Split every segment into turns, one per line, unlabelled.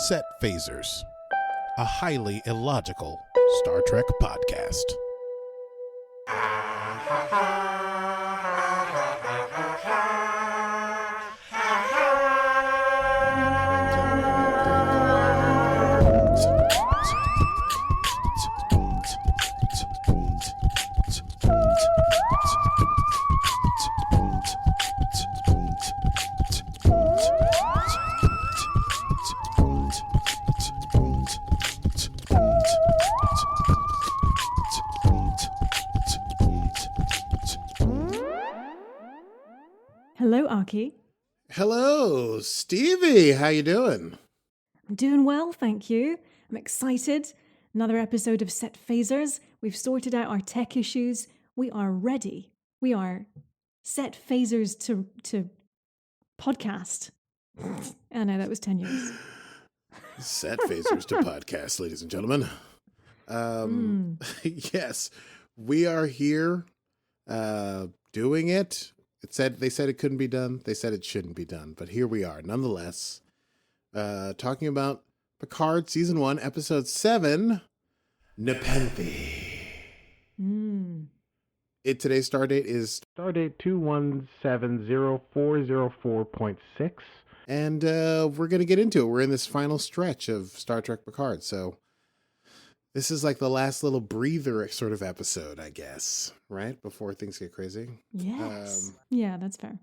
Set Phasers, a highly illogical Star Trek podcast.
Hello, Aki.
Hello, Stevie. How you doing?
I'm doing well, thank you. I'm excited. Another episode of Set Phasers. We've sorted out our tech issues. We are ready. We are set phasers to podcast. I know that was 10 years.
Set Phasers to podcast, ladies and gentlemen. Yes, we are here doing it. They said it couldn't be done. They said it shouldn't be done. But here we are, nonetheless, talking about Picard Season 1, Episode 7, Nepenthe. Today's stardate is stardate 21704046. And we're going to get into it. We're in this final stretch of Star Trek Picard. So this is like the last little breather sort of episode, I guess, right? Before things get crazy.
Yes. Yeah, that's fair.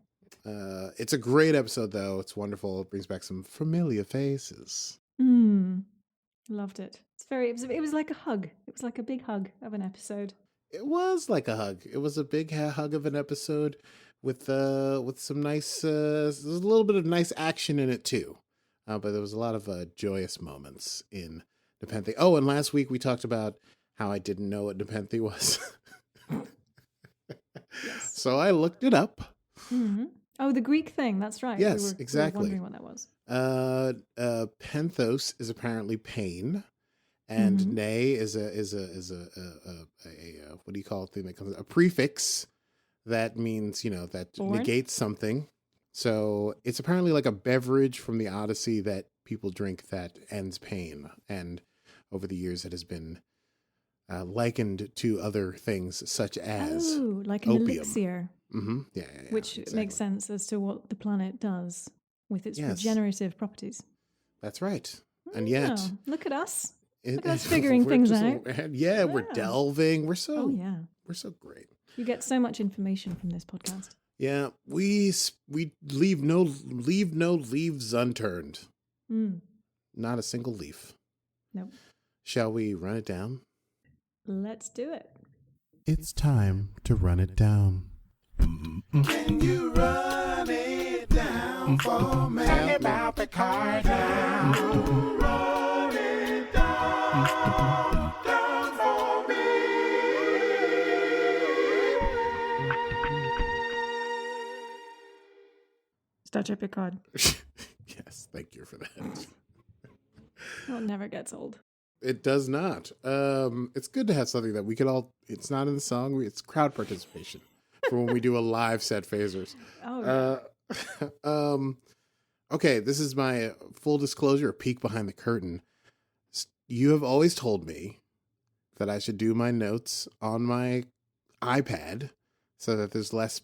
It's a great episode, though. It's wonderful. It brings back some familiar faces.
Loved it. It was like a hug. It was like a big hug of an episode.
It was like a hug. It was a big hug of an episode with some nice, there's a little bit of nice action in it too. But there was a lot of joyous moments in Nepenthe. Oh, and last week we talked about how I didn't know what Nepenthe was.
Yes.
So I looked it up.
Mm-hmm. Oh, the Greek thing. That's right.
Yes, exactly.
We were wondering what that was.
Penthos is apparently pain, and ne is a what do you call it? Thing that comes a prefix that means that
Foreign?
Negates something. So it's apparently like a beverage from the Odyssey that people drink that ends pain, and over the years it has been likened to other things such as
like an
opium.
elixir.
Mm-hmm. Yeah,
which
exactly.
makes sense as to what the planet does with its regenerative properties.
That's right. And yet,
look at us. Look at us figuring things out.
We're delving. We're so we're so great.
You get so much information from this podcast.
Yeah, we leave no leaves unturned. Not a single leaf.
Nope.
Shall we run it down?
Let's do it.
It's time to run it down. Can you run it down for me? Tell me about Picard now. Run it down for me.
Star Trek Picard.
Yes, thank you for that.
Well, it never gets old.
It does not. It's good to have something that we could all. It's not in the song. It's crowd participation for when we do a live Set Phasers.
Oh. Yeah.
Okay, this is my full disclosure, a peek behind the curtain. You have always told me that I should do my notes on my iPad so that there's less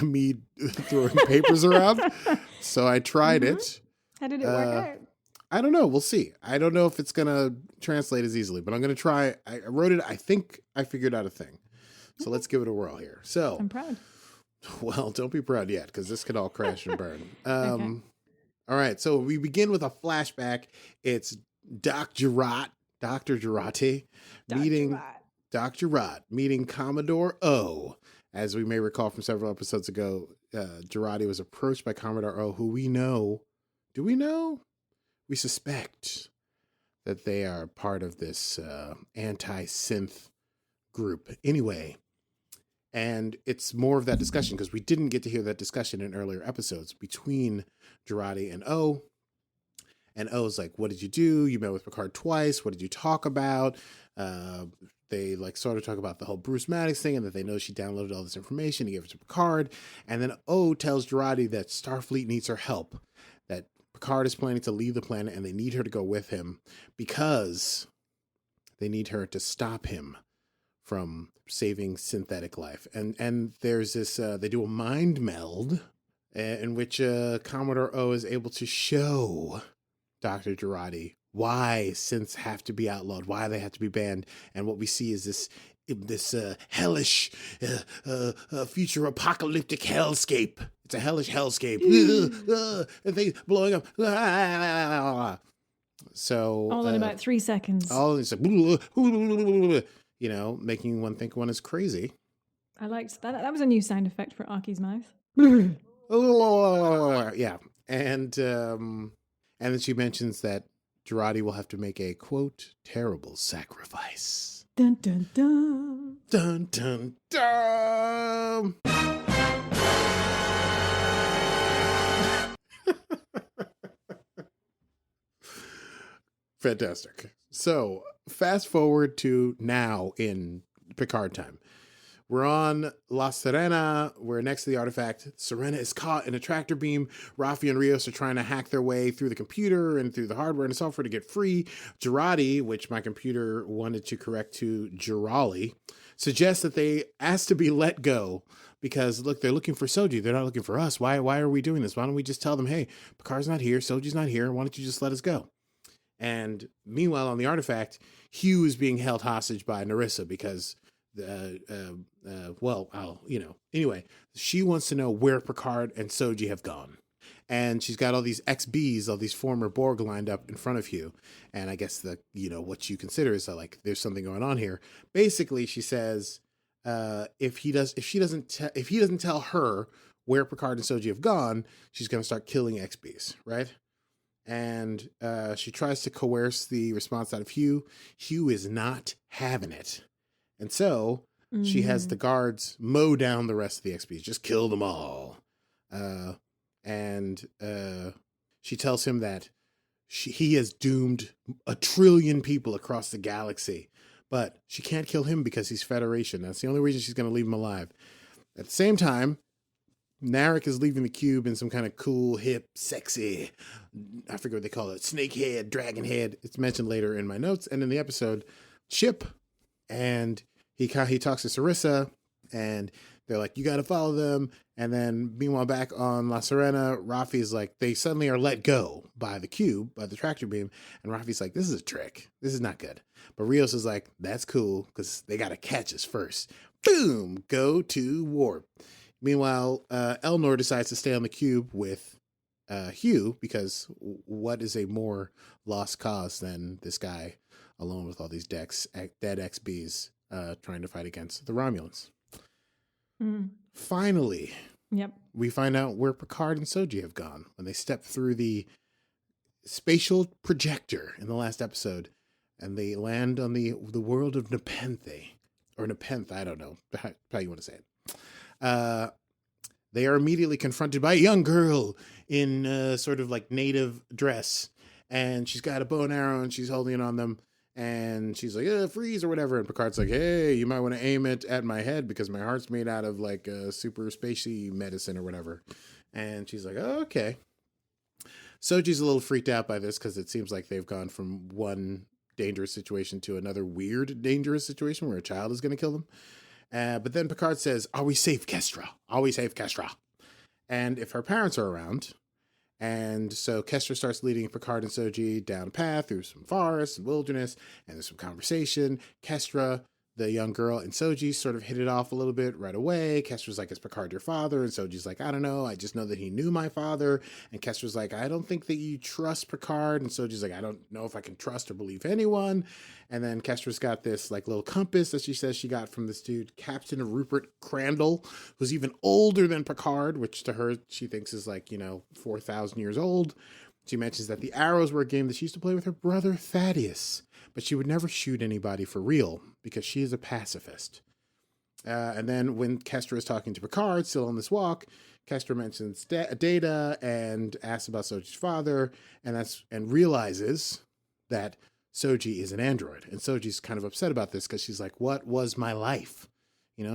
me throwing papers around. So I tried it.
How did it work out?
I don't know. We'll see. I don't know if it's going to translate as easily, but I'm going to try. I wrote it. I think I figured out a thing. So let's give it a whirl here. So
I'm proud.
Well, don't be proud yet, because this could all crash and burn.
Okay.
All right. So we begin with a flashback. It's Dr. Jurati meeting Commodore O. As we may recall from several episodes ago, Jurati was approached by Commodore O, who we know. Do we know? We suspect that they are part of this anti-synth group. Anyway, and it's more of that discussion because we didn't get to hear that discussion in earlier episodes between Jurati and O. And O's like, what did you do? You met with Picard twice. What did you talk about? They sort of talk about the whole Bruce Maddox thing and that they know she downloaded all this information. He gave it to Picard. And then O tells Jurati that Starfleet needs her help, that Picard is planning to leave the planet and they need her to go with him because they need her to stop him from saving synthetic life. And there's this, they do a mind meld in which Commodore O is able to show Dr. Jurati why synths have to be outlawed, why they have to be banned. And what we see is this hellish future apocalyptic hellscape. It's a hellish hellscape. And things blowing up. So
all in about 3 seconds.
All it's like, making one think one is crazy.
I liked that. That was a new sound effect for Aki's mouth.
Yeah. And then she mentions that Jurati will have to make a, quote, terrible sacrifice.
Dun, dun, dun.
Dun, dun, dun. Fantastic. So, fast forward to now in Picard time. We're on La Sirena. We're next to the artifact. Sirena is caught in a tractor beam. Raffi and Rios are trying to hack their way through the computer and through the hardware and the software to get free. Jurati, which my computer wanted to correct to Jurali, suggests that they ask to be let go because, look, they're looking for Soji. They're not looking for us. Why are we doing this? Why don't we just tell them, hey, Picard's not here. Soji's not here. Why don't you just let us go? And meanwhile, on the artifact, Hugh is being held hostage by Narissa because anyway, she wants to know where Picard and Soji have gone. And she's got all these XBs, all these former Borg lined up in front of Hugh. And I guess what you consider is like, there's something going on here. Basically, she says, if he doesn't tell her where Picard and Soji have gone, she's going to start killing XBs, right? And she tries to coerce the response out of Hugh. Hugh is not having it. And so she has the guards mow down the rest of the XPs, just kill them all. And she tells him that he has doomed 1 trillion people across the galaxy, but she can't kill him because he's Federation. That's the only reason she's going to leave him alive. At the same time, Narek is leaving the cube in some kind of cool, hip, sexy, I forget what they call it, snake head, dragon head. It's mentioned later in my notes and in the episode, ship. And he talks to Sarissa, and they're like, you got to follow them. And then meanwhile, back on La Sirena, Raffi's like, they suddenly are let go by the cube, by the tractor beam. And Raffi's like, this is a trick. This is not good. But Rios is like, that's cool because they got to catch us first. Boom, go to warp. Meanwhile, Elnor decides to stay on the cube with Hugh because what is a more lost cause than this guy alone with all these dead XBs trying to fight against the Romulans. Finally, we find out where Picard and Soji have gone when they step through the spatial projector in the last episode, and they land on the world of Nepenthe, or Nepenthe, I don't know how you want to say it. They are immediately confronted by a young girl in sort of like native dress, and she's got a bow and arrow, and she's holding it on them. And she's like, freeze or whatever. And Picard's like, hey, you might want to aim it at my head because my heart's made out of like super spacey medicine or whatever. And she's like, oh, okay. Soji's a little freaked out by this because it seems like they've gone from one dangerous situation to another weird, dangerous situation where a child is going to kill them. But then Picard says, are we safe, Kestra? Are we safe, Kestra? And if her parents are around... And so Kestra starts leading Picard and Soji down a path through some forest and wilderness, and there's some conversation. Kestra, the young girl, and Soji sort of hit it off a little bit right away. Kestra's like, is Picard your father? And Soji's like, I don't know. I just know that he knew my father. And Kestra's like, I don't think that you trust Picard. And Soji's like, I don't know if I can trust or believe anyone. And then Kestra's got this like little compass that she says she got from this dude, Captain Rupert Crandall, who's even older than Picard, which to her, she thinks is like, 4,000 years old. She mentions that the arrows were a game that she used to play with her brother Thaddeus, but she would never shoot anybody for real because she is a pacifist. And then when Kestra is talking to Picard, still on this walk, Kestra mentions Data and asks about Soji's father, and realizes that Soji is an android. And Soji's kind of upset about this because she's like, what was my life?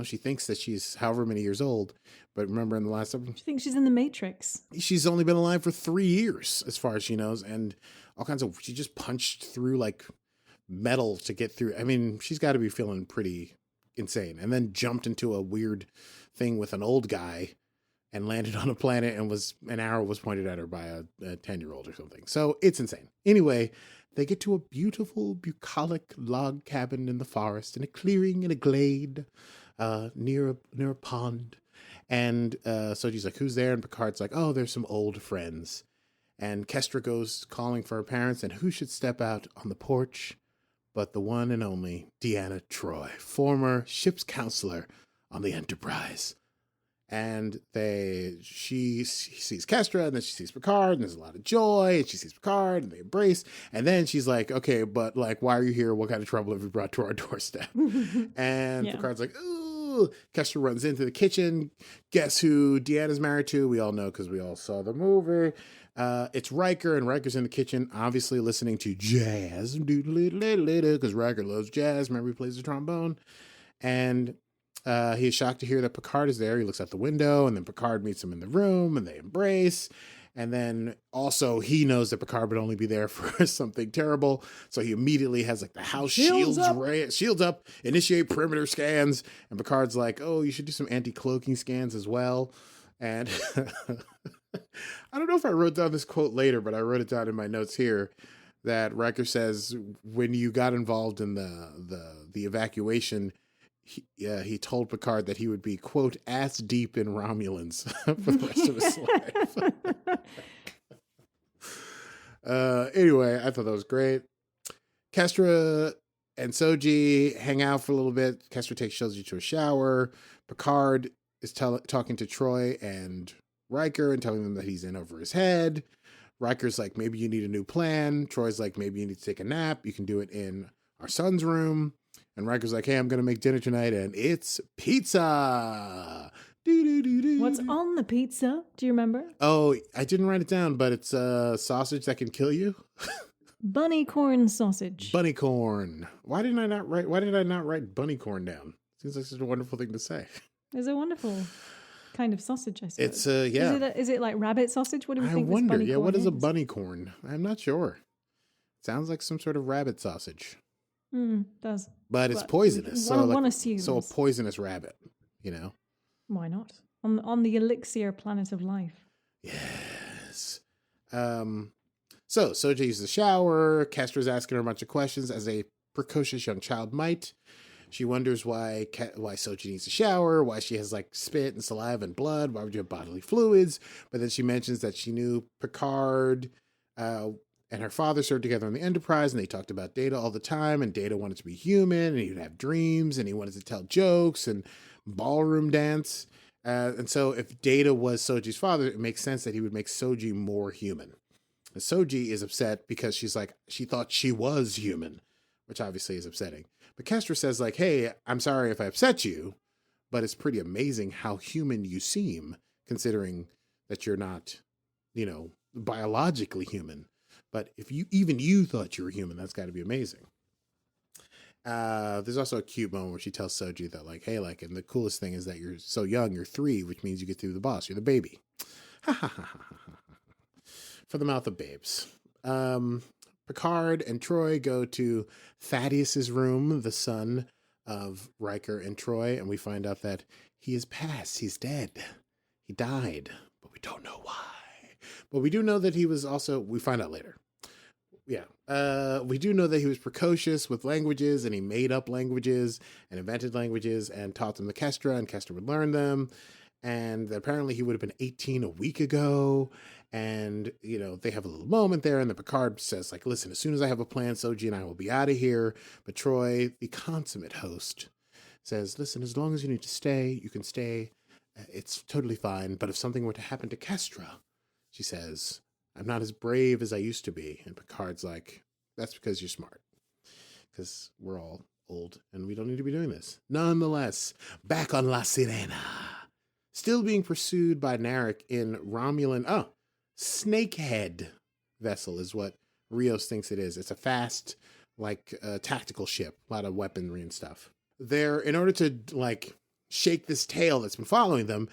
She thinks that she's however many years old, but remember in the last episode,
She thinks she's in the Matrix.
she's only been alive for 3 years, as far as she knows, and all kinds of. She just punched through like metal to get through. I mean, she's got to be feeling pretty insane, and then jumped into a weird thing with an old guy, and landed on a planet, and an arrow was pointed at her by a 10-year-old or something. So it's insane. Anyway, they get to a beautiful bucolic log cabin in the forest, in a clearing, in a glade, near a pond. And Soji's like, who's there? And Picard's like, oh, there's some old friends. And Kestra goes calling for her parents, and who should step out on the porch but the one and only Deanna Troi, former ship's counselor on the Enterprise. And she sees Kestra, and then she sees Picard, and there's a lot of joy, and she sees Picard, and they embrace. And then she's like, okay, but like, why are you here? What kind of trouble have you brought to our doorstep? And Picard's like, ooh. Kestra runs into the kitchen. Guess who Deanna's married to? We all know because we all saw the movie. It's Riker, and Riker's in the kitchen, obviously listening to jazz, because Riker loves jazz. Remember, he plays the trombone. And he is shocked to hear that Picard is there. He looks out the window, and then Picard meets him in the room, and they embrace. And then also he knows that Picard would only be there for something terrible. So he immediately has like the house shields up, initiate perimeter scans. And Picard's like, oh, you should do some anti-cloaking scans as well. And I don't know if I wrote down this quote later, but I wrote it down in my notes here that Riker says when you got involved in the evacuation, he told Picard that he would be, quote, ass deep in Romulans for the rest of his life. Anyway, I thought that was great. Kestra and Soji hang out for a little bit. Kestra takes Soji to a shower. Picard is talking to Troi and Riker and telling them that he's in over his head. Riker's like, maybe you need a new plan. Troy's like, maybe you need to take a nap. You can do it in our son's room. And Riker's like, hey, I'm going to make dinner tonight, and it's pizza.
What's on the pizza? Do you remember?
Oh, I didn't write it down, but it's sausage that can kill you.
Bunny corn sausage.
Bunny corn. Why did I not write bunny corn down? Seems like such a wonderful thing to say.
It's a wonderful kind of sausage, I suppose.
It's yeah.
Is it like rabbit sausage? What do we think?
I wonder.
This bunny corn
What is a
is?
bunny corn? I'm not sure. Sounds like some sort of rabbit sausage.
Does.
But it's poisonous.
One assumes.
So a poisonous rabbit,
Why not? On the elixir planet of life.
Yes. So Soji uses the shower. Kestra's asking her a bunch of questions, as a precocious young child might. She wonders why Soji needs a shower, why she has like spit and saliva and blood, why would you have bodily fluids? But then she mentions that she knew Picard and her father served together on the Enterprise, and they talked about Data all the time, and Data wanted to be human, and he would have dreams, and he wanted to tell jokes and ballroom dance. And so if Data was Soji's father, it makes sense that he would make Soji more human. And Soji is upset because she's like, she thought she was human, which obviously is upsetting. But Kestra says like, hey, I'm sorry if I upset you, but it's pretty amazing how human you seem, considering that you're not, biologically human. But if you thought you were human, that's got to be amazing. There's also a cute moment where she tells Soji that like, hey, like, and the coolest thing is that you're so young, you're 3, which means you get through the boss. You're the baby. For the mouth of babes. Picard and Troi go to Thaddeus's room, the son of Riker and Troi, and we find out that he is passed. He's dead. He died, but we don't know why. But we do know that he was also, we find out later. Yeah. We do know that he was precocious with languages, and he made up languages and invented languages and taught them to Kestra, and Kestra would learn them. And apparently he would have been 18 a week ago. And, they have a little moment there. And the Picard says, like, listen, as soon as I have a plan, Soji and I will be out of here. But Troi, the consummate host, says, listen, as long as you need to stay, you can stay. It's totally fine. But if something were to happen to Kestra, she says, I'm not as brave as I used to be. And Picard's like, that's because you're smart. Because we're all old and we don't need to be doing this. Nonetheless, back on La Sirena. Still being pursued by Narek in Romulan, snakehead vessel is what Rios thinks it is. It's a fast, tactical ship. A lot of weaponry and stuff. In order to, shake this tail that's been following them.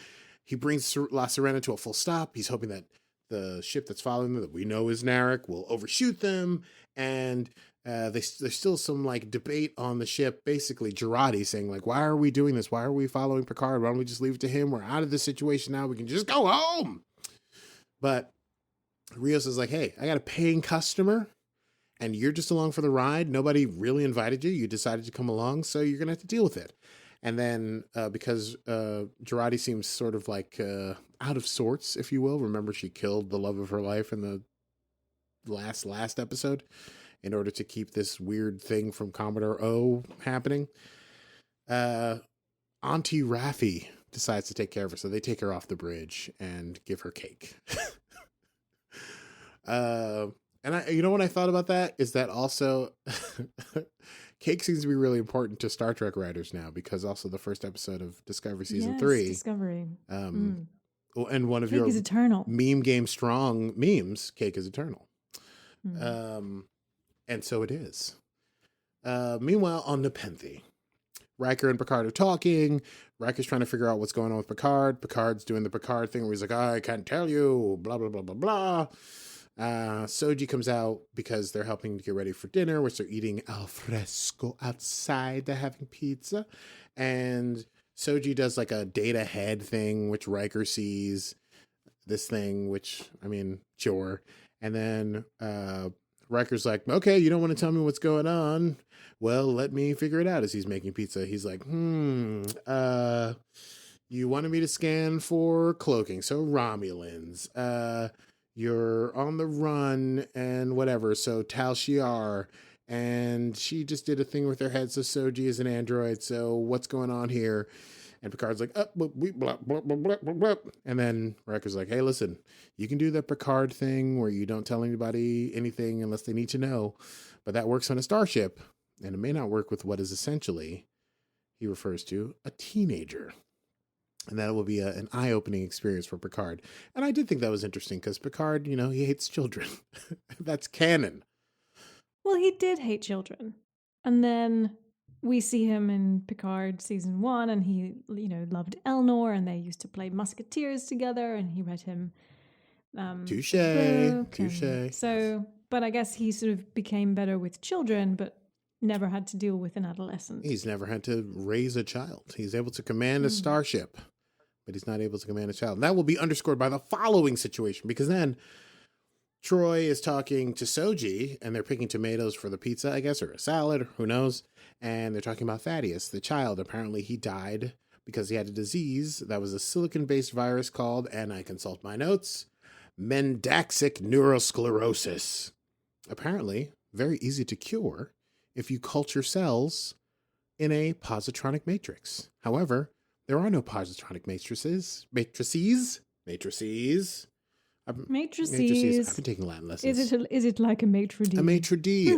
He brings La Sirena to a full stop. He's hoping that the ship that's following them, that we know is Narek, will overshoot them. And there's still some like debate on the ship. Basically, Jurati saying like, "Why are we doing this? Why are we following Picard? Why don't we just leave it to him? We're out of this situation now. We can just go home." But Rios is like, "Hey, I got a paying customer, and you're just along for the ride. Nobody really invited you. You decided to come along, so you're gonna have to deal with it." And then because Jurati seems sort of like out of sorts, if you will. Remember, she killed the love of her life in the last episode in order to keep this weird thing from Commodore O happening. Auntie Raffi decides to take care of her, so they take her off the bridge and give her cake. And you know what I thought about that is that also cake seems to be really important to Star Trek writers now, because also the first episode of Discovery season 3,
Discovery,
and one of
cake
your
is eternal.
meme game strong memes, cake is eternal.
Mm.
And so it is. Meanwhile, on Nepenthe, Riker and Picard are talking. Riker's trying to figure out what's going on with Picard. Picard's doing the Picard thing where he's like, "I can't tell you, blah, blah, blah, blah, blah." Soji comes out because they're helping to get ready for dinner, which they're eating al fresco outside. They're having pizza. And Soji does like a data head thing, which Riker sees. This thing, which, I mean, sure. And then Riker's like, "Okay, you don't want to tell me what's going on. Well, let me figure it out," as he's making pizza. He's like, you wanted me to scan for cloaking, so Romulans. You're on the run and whatever, so Tal Shiar. And she just did a thing with her head, so Soji is an android, so what's going on here? And Picard's like, blah, blah, blah, blah, blah, blah. And then Riker's like, "Hey, listen, you can do the Picard thing where you don't tell anybody anything unless they need to know, but that works on a starship, and it may not work with what is essentially," he refers to, "a teenager." And that will be an eye-opening experience for Picard. And I did think that was interesting because Picard, he hates children. That's canon.
Well, he did hate children. And then we see him in Picard season 1, and he, loved Elnor, and they used to play Musketeers together, and he read him
Touche.
So, but I guess he sort of became better with children, but never had to deal with an adolescent.
He's never had to raise a child. He's able to command a starship, but he's not able to command a child. And that will be underscored by the following situation, because then Troi is talking to Soji, and they're picking tomatoes for the pizza, I guess, or a salad, or who knows. And they're talking about Thaddeus, the child. Apparently he died because he had a disease that was a silicon-based virus called, and I consult my notes, mendaxic neurosclerosis. Apparently very easy to cure if you culture cells in a positronic matrix. However, there are no positronic matrices. Matrices. I've been taking Latin lessons.
Is it like a maitre d'?
A maitre d'.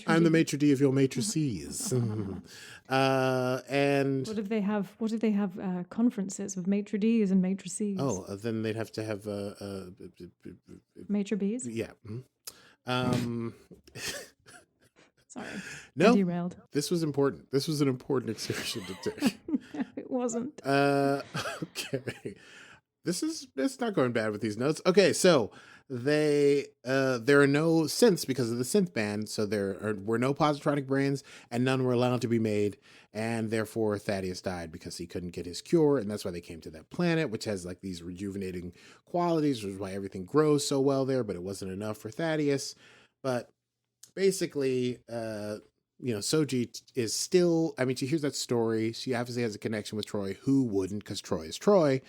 I'm the maitre d' of your matrices. And
what if they have conferences with maitre d's and matrices?
Oh, then they'd have to have
maitre b's.
Yeah.
Sorry.
No.
I derailed.
This was important. This was an important excursion to take.
No, it wasn't.
Okay. It's not going bad with these notes. Okay, so there are no synths because of the synth ban, so there were no positronic brains, and none were allowed to be made, and therefore Thaddeus died because he couldn't get his cure, and that's why they came to that planet, which has like these rejuvenating qualities, which is why everything grows so well there, but it wasn't enough for Thaddeus. But basically, Soji is still, she hears that story. She obviously has a connection with Troi. Who wouldn't? Because Troi is Troi.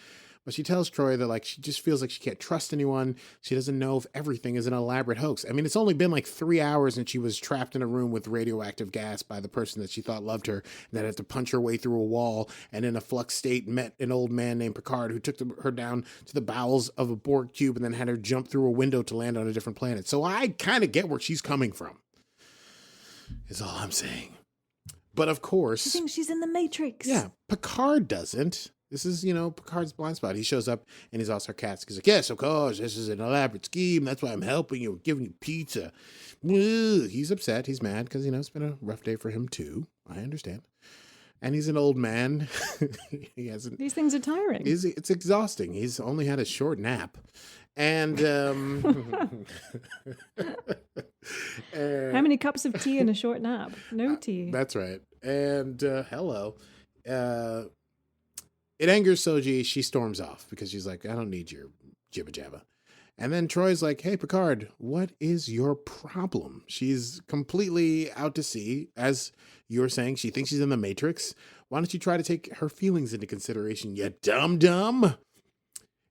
But she tells Troi that, she just feels like she can't trust anyone. She doesn't know if everything is an elaborate hoax. It's only been 3 hours and she was trapped in a room with radioactive gas by the person that she thought loved her, and that had to punch her way through a wall, and in a flux state met an old man named Picard who took her down to the bowels of a Borg cube and then had her jump through a window to land on a different planet. So I kind of get where she's coming from, is all I'm saying. But of course...
She thinks she's in the Matrix.
Yeah, Picard doesn't. This is, Picard's blind spot. He shows up and he's all sarcastic. He's like, "Yes, of course, this is an elaborate scheme. That's why I'm helping you, giving you pizza." He's upset. He's mad because, it's been a rough day for him too. I understand. And he's an old man. He hasn't.
These things are tiring.
It's exhausting. He's only had a short nap. And
how many cups of tea in a short nap? No tea.
That's right. And hello. It angers Soji. She storms off because she's like, I don't need your jibba jabba. And then Troy's like, hey, Picard, what is your problem? She's completely out to sea. As you're saying, she thinks she's in the Matrix. Why don't you try to take her feelings into consideration, you dumb?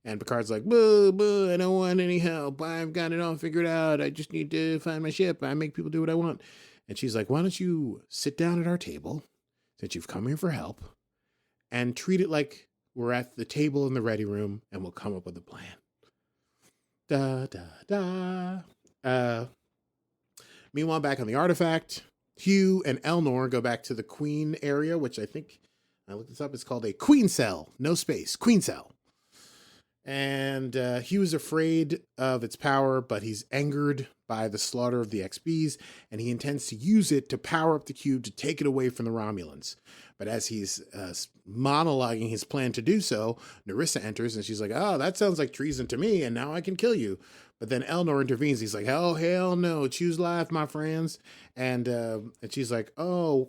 And Picard's like, boo, I don't want any help. I've got it all figured out. I just need to find my ship. I make people do what I want. And she's like, why don't you sit down at our table, since you've come here for help, and treat it like we're at the table in the ready room, and we'll come up with a plan. Meanwhile, back on the artifact, Hugh and Elnor go back to the Queen area, which I think, I looked this up, it's called a Queen Cell. No space. Queen Cell. And Hugh is afraid of its power, but he's angered by the slaughter of the XBs, and he intends to use it to power up the cube to take it away from the Romulans. But as he's monologuing his plan to do so, Narissa enters, and she's like, oh, that sounds like treason to me, and now I can kill you. But then Elnor intervenes. He's like, oh, hell no, choose life, my friends. And she's like, what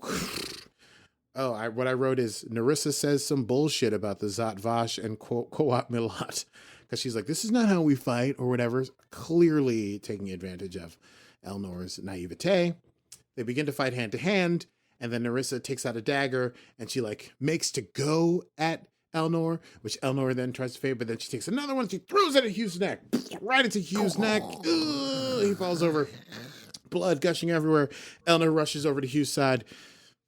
I wrote is, Narissa says some bullshit about the Zat Vash and Koat Milat. Because she's like, this is not how we fight, or whatever. Clearly taking advantage of Elnor's naivete. They begin to fight hand to hand. And then Narissa takes out a dagger and she makes to go at Elnor, which Elnor then tries to fade, but then she takes another one. She throws it at Hugh's neck, right into Hugh's neck. Ugh, he falls over, blood gushing everywhere. Elnor rushes over to Hugh's side.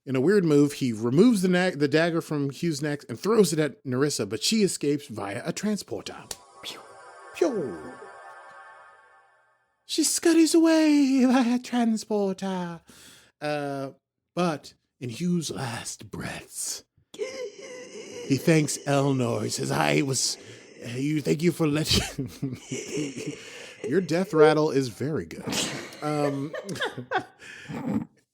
In a weird move, he removes the dagger from Hugh's neck and throws it at Narissa, but she escapes via a transporter. Pew, pew. She scurries away via transporter. But in Hugh's last breaths, he thanks Elnor. He says, thank you for letting your death rattle is very good.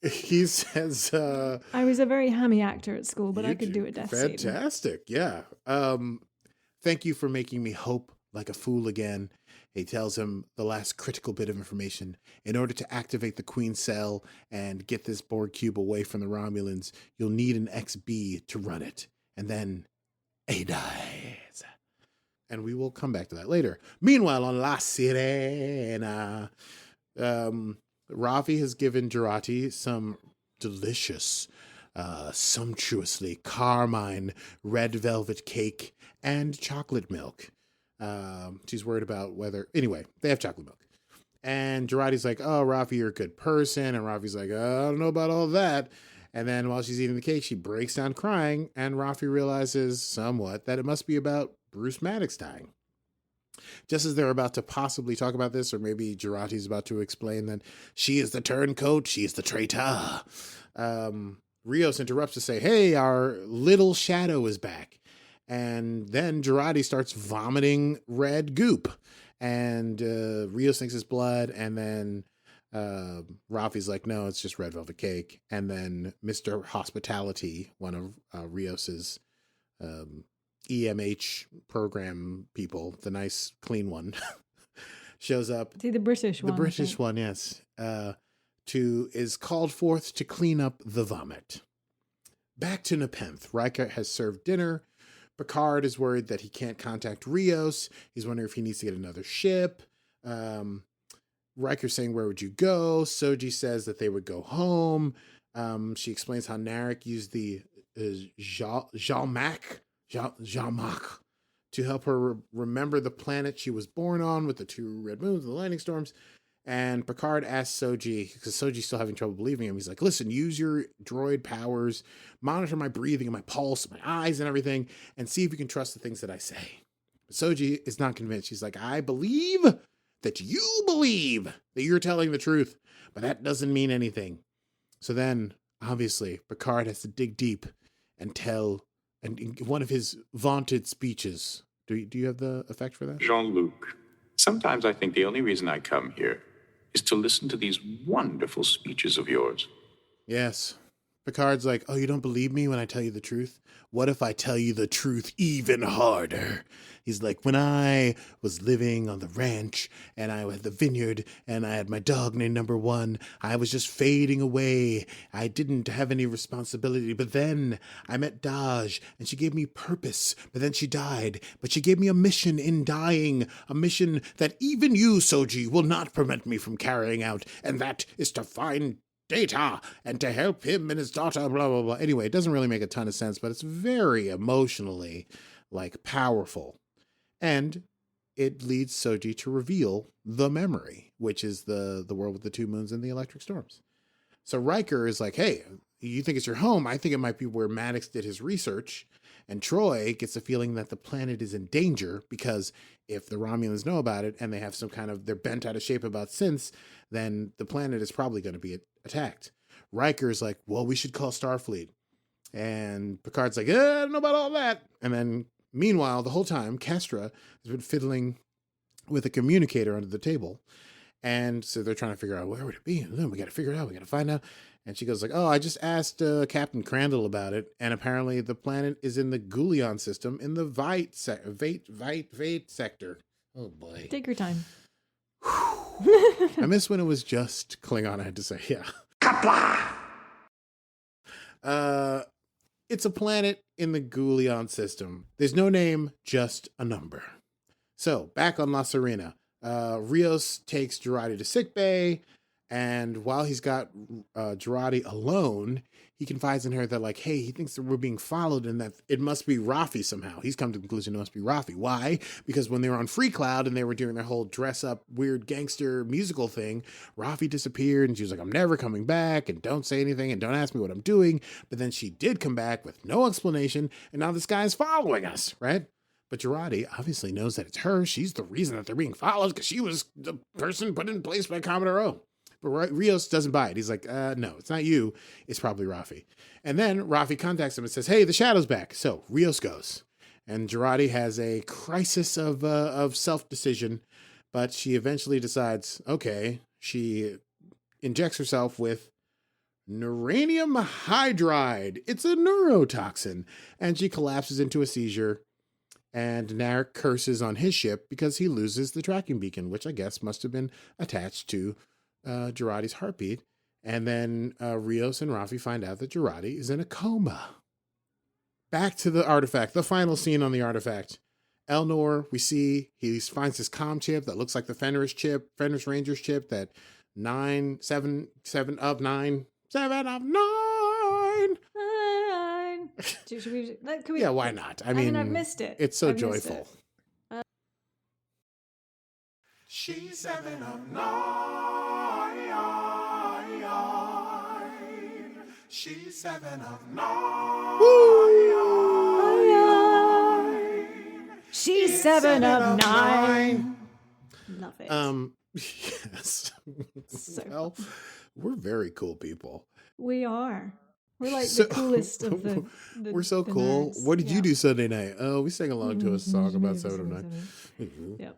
He says,
I was a very hammy actor at school, but I could do a death scene.
Fantastic, yeah. Thank you for making me hope like a fool again. He tells him the last critical bit of information. In order to activate the Queen Cell and get this Borg cube away from the Romulans, you'll need an XB to run it. And then he dies. And we will come back to that later. Meanwhile, on La Sirena, Raffi has given Jurati some delicious, sumptuously carmine red velvet cake and chocolate milk. She's worried about whether... Anyway, they have chocolate milk. And Jurati's like, oh, Raffi, you're a good person. And Raffi's like, I don't know about all that. And then while she's eating the cake, she breaks down crying. And Raffi realizes somewhat that it must be about Bruce Maddox dying. Just as they're about to possibly talk about this, or maybe Jurati's about to explain that she is the turncoat, she is the traitor. Rios interrupts to say, hey, our little shadow is back. And then Jurati starts vomiting red goop. And Rios thinks it's blood. And then Raffi's like, no, it's just red velvet cake. And then Mr. Hospitality, one of Rios's EMH program people, the nice, clean one, shows up.
See, the British one.
The British one, yes. Is called forth to clean up the vomit. Back to Nepenthe. Riker has served dinner. Picard is worried that he can't contact Rios. He's wondering if he needs to get another ship. Riker's saying, where would you go? Soji says that they would go home. She explains how Narek used the Jalmak to help her remember the planet she was born on with the 2 red moons and the lightning storms. And Picard asks Soji, because Soji's still having trouble believing him, he's like, listen, use your droid powers, monitor my breathing and my pulse, my eyes and everything, and see if you can trust the things that I say. But Soji is not convinced. She's like, I believe that you believe that you're telling the truth, but that doesn't mean anything. So then, obviously, Picard has to dig deep and tell in one of his vaunted speeches. Do you have the effect for that?
Jean-Luc, sometimes I think the only reason I come here is to listen to these wonderful speeches of yours.
Yes. Picard's like, oh, you don't believe me when I tell you the truth? What if I tell you the truth even harder? He's like, when I was living on the ranch and I had the vineyard and I had my dog named Number One, I was just fading away. I didn't have any responsibility. But then I met Daj and she gave me purpose. But then she died. But she gave me a mission in dying, a mission that even you, Soji, will not prevent me from carrying out. And that is to find Data and to help him and his daughter, blah, blah, blah. Anyway, it doesn't really make a ton of sense, but it's very emotionally, powerful. And it leads Soji to reveal the memory, which is the world with the two moons and the electric storms. So Riker is like, hey, you think it's your home? I think it might be where Maddox did his research. And Troi gets the feeling that the planet is in danger because if the Romulans know about it and they have some they're bent out of shape about synths, then the planet is probably going to be attacked. Riker's like, well, we should call Starfleet. And Picard's like, I don't know about all that. And then meanwhile, the whole time, Kestra has been fiddling with a communicator under the table. And so they're trying to figure out, where would it be? We got to figure it out. We got to find out. And she goes like, oh, I just asked Captain Crandall about it. And apparently the planet is in the Goulion system in the Vite sector. Oh, boy.
Take your time.
I miss when it was just Klingon, I had to say. Yeah. It's a planet in the Goulion system. There's no name, just a number. So back on La Serena, Rios takes Jurati to sickbay. And while he's got Jurati alone, he confides in her that, hey, he thinks that we're being followed and that it must be Raffi somehow. He's come to the conclusion it must be Raffi. Why? Because when they were on Free Cloud and they were doing their whole dress-up, weird gangster musical thing, Raffi disappeared and she was like, I'm never coming back and don't say anything and don't ask me what I'm doing. But then she did come back with no explanation and now this guy is following us, right? But Jurati obviously knows that it's her. She's the reason that they're being followed because she was the person put in place by Commodore O. But Rios doesn't buy it. He's like, no, it's not you. It's probably Raffi. And then Raffi contacts him and says, hey, the Shadow's back. So Rios goes. And Jurati has a crisis of self-decision. But she eventually decides, okay, she injects herself with neuranium hydride. It's a neurotoxin. And she collapses into a seizure. And Narek curses on his ship because he loses the tracking beacon, which I guess must have been attached to Jurati's heartbeat. And then Rios and Raffi find out that Jurati is in a coma. Back to the artifact, the final scene on the artifact. Elnor, we see, he finds his comm chip that looks like the Fenris Ranger's chip, that 7 of 9.
Should we, can we,
yeah, why not? I
mean,
mean,
I've missed it.
It's so joyful.
She's 7 of 9. She's 7 of 9.
She's 7 of 9. Love it.
Yes.
So
well, we're very cool people.
we are. We're like the coolest of the
we're so
the
cool.
nerds.
What did
Yeah.
you do Sunday night? Oh, we sang along to a song about 7 of 9.
Yep.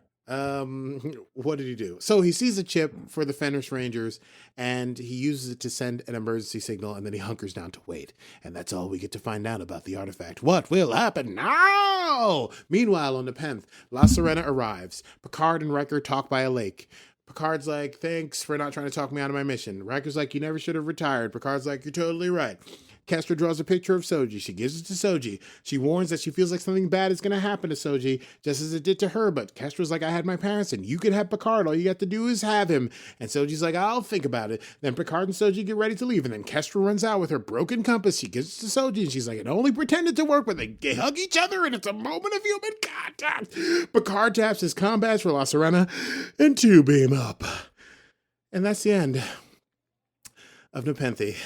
What did he do? So he sees a chip for the Fenris Rangers and he uses it to send an emergency signal and then he hunkers down to wait. And that's all we get to find out about the artifact. What will happen now? Meanwhile, on Nepenthe, La Serena arrives. Picard and Riker talk by a lake. Picard's like, thanks for not trying to talk me out of my mission. Riker's like, you never should have retired. Picard's like, you're totally right. Kestra draws a picture of Soji. She gives it to Soji. She warns that she feels like something bad is going to happen to Soji, just as it did to her. But Kestra's like, I had my parents, and you could have Picard. All you got to do is have him. And Soji's like, I'll think about it. Then Picard and Soji get ready to leave. And then Kestra runs out with her broken compass. She gives it to Soji, and she's like, it only pretended to work, but they hug each other, and it's a moment of human contact. Picard taps his combat for La Serena, and 2 beam up. And that's the end of Nepenthe.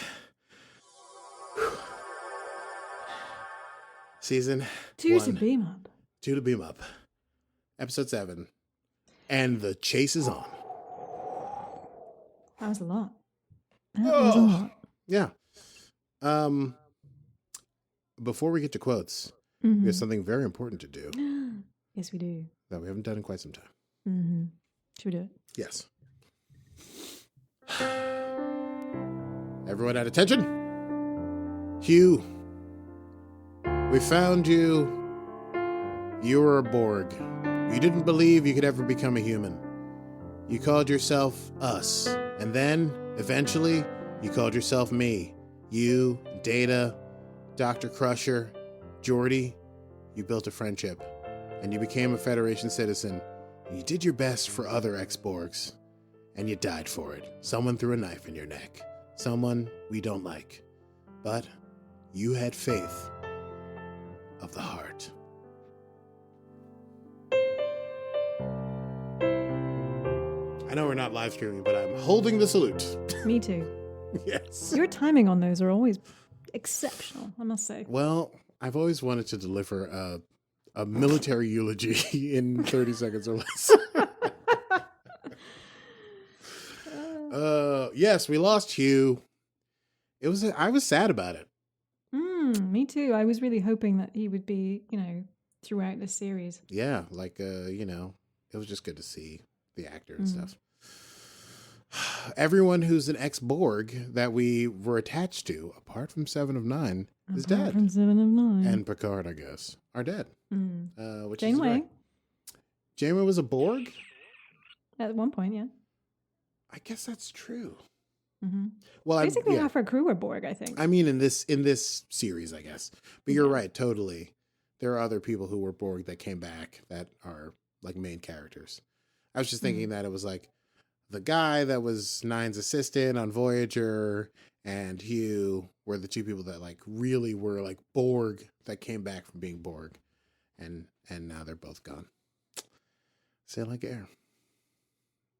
Season
2
1.
to beam up.
2 to beam up. Episode 7. And the chase is on.
That was a lot. That was a lot.
Yeah. Before we get to quotes,
Mm-hmm.
we have something very important to do
Yes, we do.
that we haven't done in quite some time.
Mm-hmm. Should we do it?
Yes. Everyone at attention. Hugh, we found you. You were a Borg. You didn't believe you could ever become a human. You called yourself us. And then, eventually, you called yourself me. You, Data, Dr. Crusher, Jurati. You built a friendship. And you became a Federation citizen. And you did your best for other ex-Borgs. And you died for it. Someone threw a knife in your neck. Someone we don't like. But you had faith of the heart. I know we're not live streaming, but I'm holding the salute.
Me too.
Yes.
Your timing on those are always exceptional, I must say.
Well, I've always wanted to deliver a military eulogy in 30 seconds or less. Yes, we lost Hugh. I was sad about it.
Me too. I was really hoping that he would be, throughout the series.
Yeah, it was just good to see the actor and stuff. Everyone who's an ex-Borg that we were attached to, apart from 7 of 9, is dead.
Apart from 7 of 9.
And Picard, I guess, are dead. Which
Janeway.
is right. Janeway was a Borg?
At one point, yeah.
I guess that's true.
Mm-hmm.
Well,
basically half our crew were Borg, I think.
I mean, in this series, I guess. But you're right, totally. There are other people who were Borg that came back that are like main characters. I was just thinking that it was like the guy that was Nine's assistant on Voyager and Hugh were the two people that like really were like Borg that came back from being Borg, and now they're both gone. Sail like air.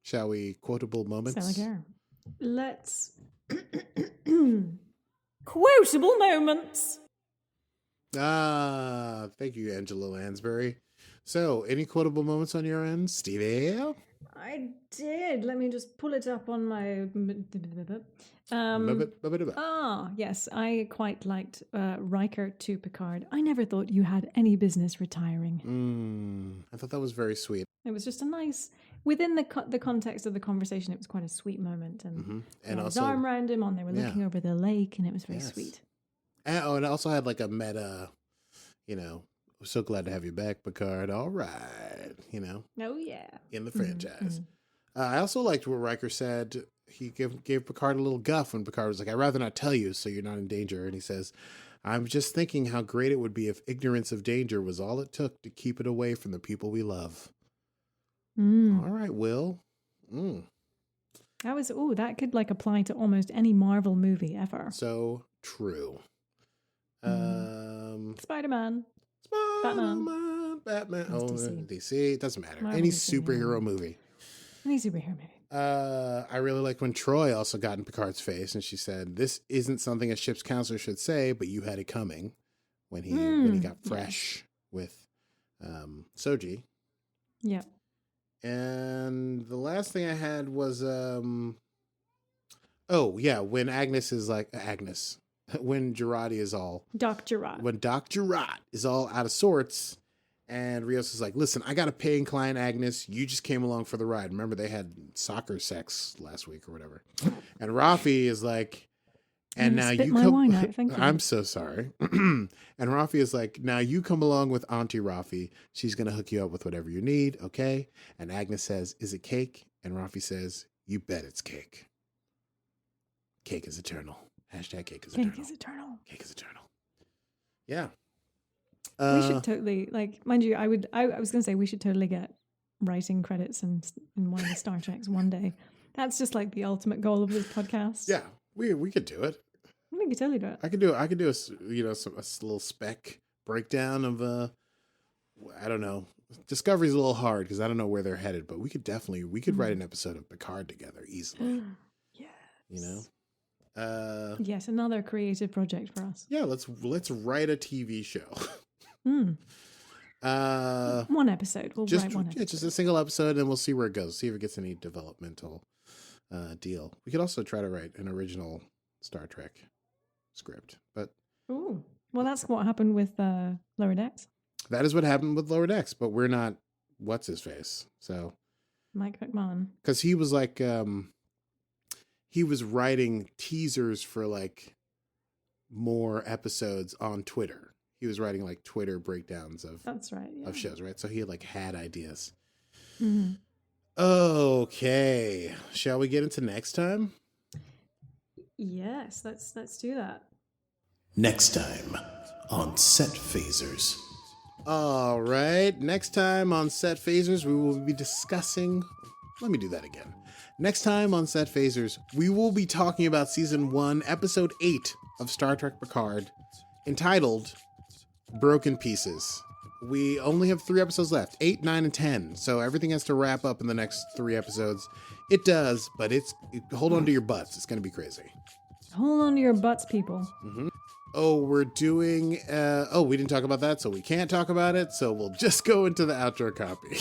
Shall we quotable moments?
Sail like air. Let's quotable moments.
Thank you, Angela Lansbury. So, any quotable moments on your end, Stevie?
I did. Let me just pull it up on my. Yes, I quite liked Riker to Picard. I never thought you had any business retiring.
I thought that was very sweet.
It was just a nice, within the context of the conversation, it was quite a sweet moment. And
And
his
also,
arm around him, they were looking over the lake, and it was very sweet.
And it also had like a meta, we're so glad to have you back, Picard. All right,
Oh yeah,
in the franchise. I also liked what Riker said. He gave Picard a little guff when Picard was like, "I'd rather not tell you, so you're not in danger." And he says, "I'm just thinking how great it would be if ignorance of danger was all it took to keep it away from the people we love." All right, Will.
That was that could like apply to almost any Marvel movie ever.
So true.
Spider-Man.
Batman.
DC.
DC. It doesn't matter.
Marvel,
Any
DC,
superhero movie.
Any superhero movie.
I really like when Troi also got in Picard's face and she said, "This isn't something a ship's counselor should say, but you had it coming." When he got fresh with Soji.
Yeah.
And the last thing I had was when Agnes is like when Jurati is all
Doc Jurati.
When Doc Jurati is all out of sorts, and Rios is like, "Listen, I got to pay and client Agnes. You just came along for the ride. Remember they had soccer sex last week or whatever." And Raffi is like, "And now you
my
come."
wine out. Thank you.
I'm so sorry. And Raffi is like, "Now you come along with Auntie Raffi. She's gonna hook you up with whatever you need, okay?" And Agnes says, "Is it cake?" And Raffi says, "You bet it's cake. Cake is eternal. Hashtag cake is eternal.
Cake is eternal.
Cake is eternal." Yeah.
We should totally, mind you, I was going to say we should totally get writing credits in one of the Star Treks one day. That's just like the ultimate goal of this podcast.
Yeah, we could do it.
We could totally do it.
I could do a little spec breakdown of I don't know. Discovery's a little hard because I don't know where they're headed, but we could write an episode of Picard together easily.
Yes. Yes, another creative project for us.
Yeah, let's write a TV show.
One episode. We'll write one episode.
Yeah, just a single episode, and we'll see where it goes. See if it gets any developmental deal. We could also try to write an original Star Trek script, but
well, that's what happened with Lower Decks.
That is what happened with Lower Decks, but we're not. What's his face? So
Mike McMahon,
because he was like he was writing teasers for like more episodes on Twitter. He was writing like Twitter breakdowns of
That's right. Yeah.
of shows, right? So he like had ideas.
Mm-hmm.
Okay, shall we get into next time?
Yes, let's do that.
Next time on Set Phasers.
All right, next time on Set Phasers, we will be discussing. Let me do that again. Next time on Set Phasers, we will be talking about Season 1, Episode 8 of Star Trek Picard, entitled Broken Pieces. We only have 3 episodes left, 8, 9, and 10, so everything has to wrap up in the next 3 episodes. It does, but hold on to your butts. It's going to be crazy.
Hold on to your butts, people.
Mm-hmm. Oh, we're doing... we didn't talk about that, so we can't talk about it, so we'll just go into the outro copy.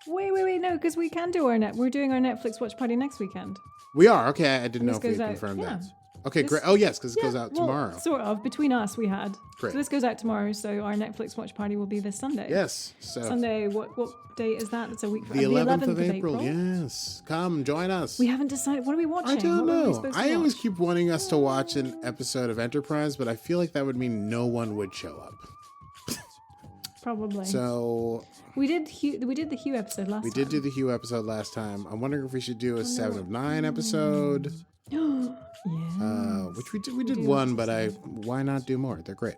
Wait, no, because we can do we're doing our Netflix watch party next weekend.
We are? Okay, I didn't know if we
goes out-
confirmed
yeah.
that. Okay, great. Oh, yes, because it goes out
well,
tomorrow.
Sort of. Between us, we had.
Great.
So this goes out tomorrow, so our Netflix watch party will be this Sunday.
Yes. So
Sunday, what date is that? It's a week from
the 11th of April. Yes. Come, join us.
We haven't decided. What are we watching?
I don't
What are we
know.
supposed to
I always
watch?
keep wanting us to watch an episode of Enterprise, but I feel like that would mean no one would show up.
Probably.
So
we did the Hugh episode last time.
we did do the Hugh episode last time. I'm wondering if we should do a 7 of 9 episode.
Yeah.
Which we did one, but why not do more? They're great.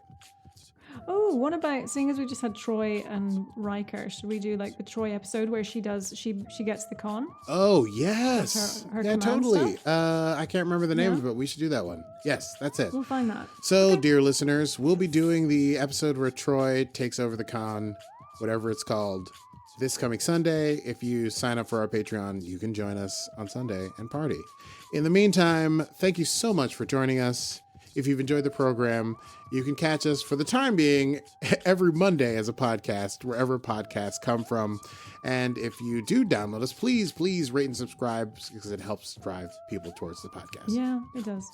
Oh, what about, seeing as we just had Troi and Riker, should we do like the Troi episode where she gets the con?
Oh, yes.
Her
Yeah,
command
totally.
stuff?
I can't remember the names,
Yeah.
but we should do that one. Yes, that's it.
We'll find that.
So, dear listeners, we'll be doing the episode where Troi takes over the con, whatever it's called, this coming Sunday. If you sign up for our Patreon, you can join us on Sunday and party. In the meantime, thank you so much for joining us. If you've enjoyed the program, you can catch us for the time being every Monday as a podcast, wherever podcasts come from. And if you do download us, please rate and subscribe because it helps drive people towards the podcast.
Yeah, it does.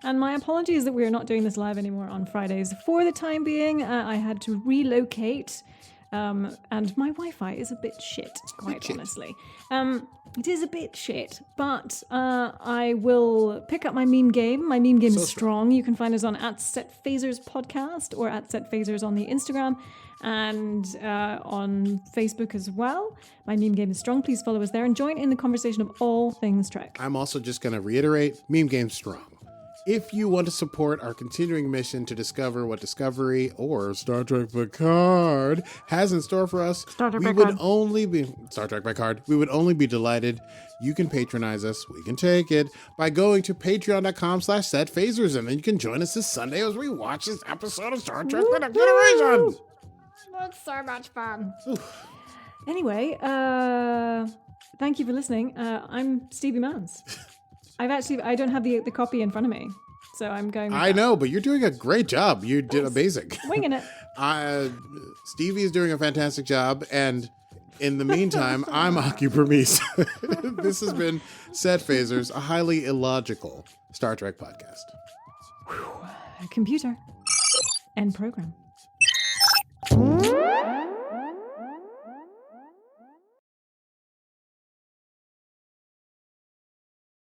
And my apologies that we are not doing this live anymore on Fridays. For the time being, I had to relocate, and my Wi-Fi is a bit shit, quite honestly. It is a bit shit, but I will pick up my meme game. My meme game is strong. You can find us on @SetPhasers Podcast or @SetPhasers on the Instagram and on Facebook as well. My meme game is strong. Please follow us there and join in the conversation of all things Trek.
I'm also just going to reiterate, meme game strong. If you want to support our continuing mission to discover what Discovery or Star Trek Picard has in store for us, we would only be delighted. You can patronize us. We can take it by going to patreon.com/setphasers, and then you can join us this Sunday as we watch this episode of Star Trek: The Next Generation.
That's so much fun. Anyway, thank you for listening. I'm Stevie Mans. I don't have the copy in front of me, so I'm going with
I
that.
know, but you're doing a great job. You did amazing.
Winging it.
Stevie is doing a fantastic job, and in the meantime, I'm Aki Burmese. This has been Set Phasers, a highly illogical Star Trek podcast.
Computer. End program.